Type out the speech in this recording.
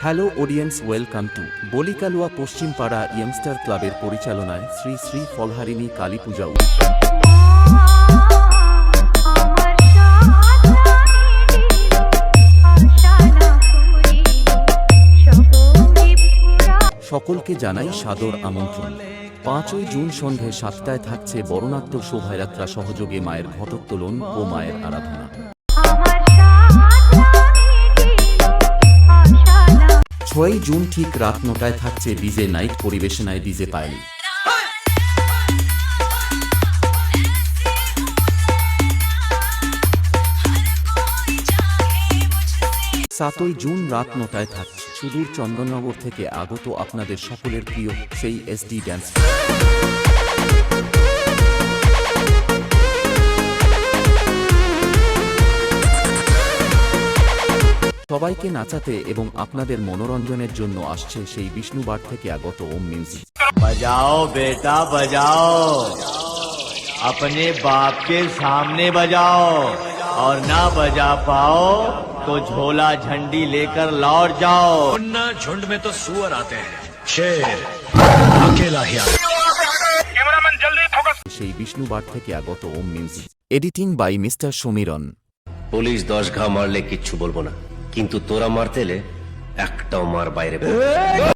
Hello audience, welcome to Balikalua Paschimpara youngster ক্লাবের পরিচালনায় শ্রী শ্রী ফলহারিণী কালী পূজা উৎসব। সকলকে জানাই সাদর আমন্ত্রণ। 5ই জুন সন্ধে 7টায় থাকছে বরণাঢ্য শোভাযাত্রা সহযোগে মায়ের ঘটোত্তোলন ও মায়ের আরাধনা। 6ই জুন ঠিক রাত 9টায় থাকছে ডিজে নাইট পরিবেশনায় ডিজে পায়েল। 7ই জুন রাত 9টায় থাকছে সুদূর চন্দননগর থেকে আগত আপনাদের সকলের প্রিয় সেই এসডি ড্যান্স। সবাইকে নাচাতে এবং আপনাদের মনোরঞ্জনের জন্য আসছে সেই বিষ্ণুবার থেকে আগত ওম মিউজিক। बजाओ बेटा बजाओ, अपने बाप के सामने बजाओ, और ना बजा पाओ तो झोला झंडी लेकर लौट जाओ। वरना झुंड में तो सुअर आते हैं, शेर अकेला ही आता है। সেই বিষ্ণুবার থেকে আগত Om music. Editing by mister Samiran. Police 10 ঘা মারলে কিচ্ছু বলবো না, কিন্তু তোরা মারতে এলে একটাও মার বাইরে পড়বে না।